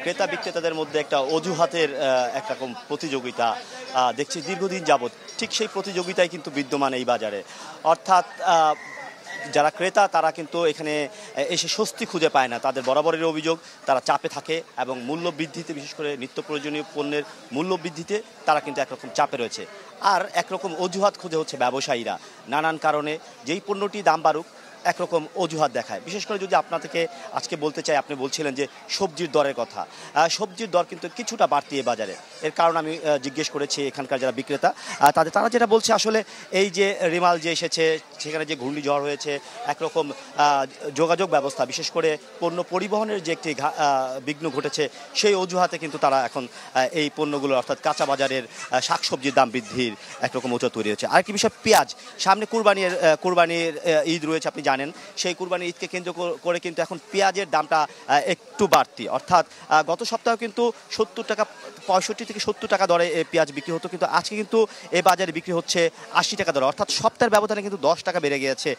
ক্রেতা বিক্রেতাদের মধ্যে একটা অজুহাতের একরকম প্রতিযোগিতা দেখছি দীর্ঘদিন যাবৎ। ঠিক সেই প্রতিযোগিতায় কিন্তু বিদ্যমান এই বাজারে। অর্থাৎ যারা ক্রেতা তারা কিন্তু এখানে এসে স্বস্তি খুঁজে পায় না। তাদের বরাবরের অভিযোগ তারা চাপে থাকে এবং মূল্য বৃদ্ধিতে, বিশেষ করে নিত্য প্রয়োজনীয় পণ্যের মূল্য বৃদ্ধিতে তারা কিন্তু একরকম চাপে রয়েছে। আর একরকম অজুহাত খুঁজে হচ্ছে ব্যবসায়ীরা, নানান কারণে যেই পণ্যটি দাম বাড়ুক একরকম অজুহাত দেখায়। বিশেষ করে যদি আপনাদেরকে আজকে বলতে চাই, আপনি বলছিলেন যে সবজির দরের কথা। সবজির দর কিন্তু কিছুটা বাড়তি এ বাজারে। এর কারণ আমি জিজ্ঞেস করেছি এখানকার যারা বিক্রেতা, তারা যেটা বলছে আসলে এই যে রিমাল যে এসেছে, সেখানে যে ঘূর্ণিঝড় হয়েছে, একরকম যোগাযোগ ব্যবস্থা, বিশেষ করে পণ্য পরিবহনের যে একটি বিঘ্ন ঘটেছে, সেই অজুহাতে কিন্তু তারা এখন এই পণ্যগুলো অর্থাৎ কাঁচা বাজারের শাকসবজির দাম বৃদ্ধির একরকম অজুহাত তৈরি হচ্ছে। আরেকটি বিষয় পেঁয়াজ, সামনে কুরবানির ঈদ রয়েছে, আপনি জানেন। সেই কুরবানির ঈদকে কেন্দ্র করে কিন্তু এখন পেঁয়াজের দামটা একটু বাড়তি। অর্থাৎ গত সপ্তাহে কিন্তু 70 টাকা, 65 থেকে 70 টাকা দরে পেঁয়াজ বিক্রি হতো, কিন্তু আজকে কিন্তু এ বাজারে বিক্রি হচ্ছে 80 টাকা দরে। অর্থাৎ সপ্তাহের ব্যবধানে কিন্তু 10 টাকা বেড়ে গিয়েছে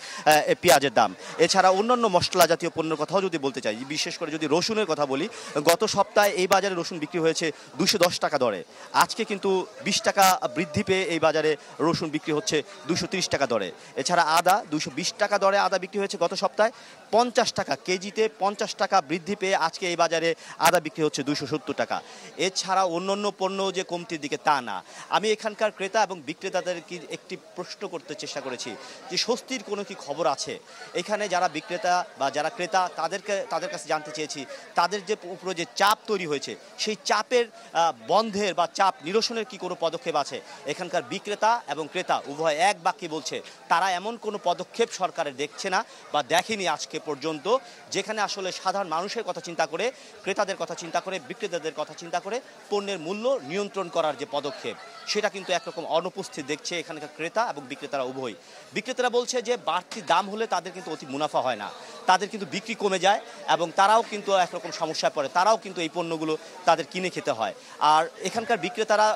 পেঁয়াজের দাম। এছাড়া অন্যান্য মশলা জাতীয় পণ্যের কথাও যদি বলতে চাই, বিশেষ করে যদি রসুনের কথা বলি, গত সপ্তাহে এই বাজারে রসুন বিক্রি হয়েছে 210 টাকা দরে। আজকে কিন্তু 20 টাকা বৃদ্ধি পেয়ে এই বাজারে রসুন বিক্রি হচ্ছে 230 টাকা দরে। এছাড়া আদা 220 টাকা দরে আদা বিক্রি হয়েছে গত সপ্তাহে, 50 টাকা কেজিতে 50 টাকা বৃদ্ধি পেয়ে আজকে এই বাজারে আদা বিক্রি হচ্ছে 270 টাকা। এছাড়া অন্যান্য পণ্য যে কমতির দিকে তা না। আমি এখানকার ক্রেতা এবং বিক্রেতাদের একটি প্রশ্ন করতে চেষ্টা করেছি যে স্বস্তির কোনো কি খবর আছে। এখানে যারা বিক্রেতা বা যারা ক্রেতা তাদের কাছে জানতে চেয়েছি, তাদের যে উপরে যে চাপ তৈরি হয়েছে, সেই চাপের বন্ধের বা চাপ নিরসনের কি কোনো পদক্ষেপ আছে। এখানকার বিক্রেতা এবং ক্রেতা উভয় এক বাক্যে বলছে তারা এমন কোনো পদক্ষেপ সরকারের দেখছে না বা দেখেনি আজকে পর্যন্ত, যেখানে আসলে সাধারণ মানুষের কথা চিন্তা করে, ক্রেতাদের কথা চিন্তা করে, বিক্রেতাদের কথা চিন্তা করে পণ্যের মূল্য নিয়ন্ত্রণ করার যে পদক্ষেপ, সেটা কিন্তু একরকম অনুপস্থিত দেখছে এখানকার ক্রেতা এবং বিক্রেতারা উভয়। বিক্রেতারা বলছে যে বাড়তি দাম হলে তাদের কিন্তু অতি মুনাফা হয় না, তাদের কিন্তু বিক্রি কমে যায় এবং তারাও কিন্তু একরকম সমস্যায় পড়ে, তারাও কিন্তু এই পণ্যগুলো তাদের কিনে খেতে হয়। আর এখানকার বিক্রেতারা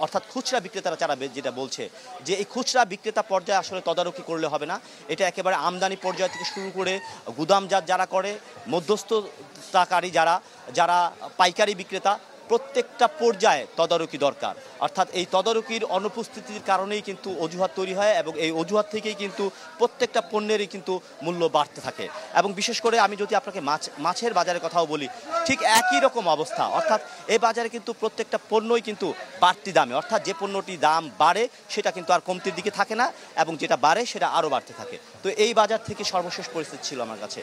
অর্থাৎ খুচরা বিক্রেতারা যারা যেটা বলছে যে এই খুচরা বিক্রেতা পর্যায়ে আসলে তদারকি করলে হবে না, এটা একেবারে আমদানি পর্যায় থেকে শুরু করে গুদামজাত যারা করে, মধ্যস্থতাকারী যারা পাইকারি বিক্রেতা, প্রত্যেকটা পর্যায়ে তদারকি দরকার। অর্থাৎ এই তদারকির অনুপস্থিতির কারণেই কিন্তু অজুহাত তৈরি হয় এবং এই অজুহাত থেকেই কিন্তু প্রত্যেকটা পণ্যেরই কিন্তু মূল্য বাড়তে থাকে। এবং বিশেষ করে আমি যদি আপনাকে মাছের বাজারের কথাও বলি, ঠিক একই রকম অবস্থা। অর্থাৎ এই বাজারে কিন্তু প্রত্যেকটা পণ্যই কিন্তু বাড়তি দামে, অর্থাৎ যে পণ্যটি দাম বাড়ে সেটা কিন্তু আর কমতির দিকে থাকে না এবং যেটা বাড়ে সেটা আরও বাড়তে থাকে। তো এই বাজার থেকে সর্বশেষ পরিস্থিতি ছিল আমার কাছে।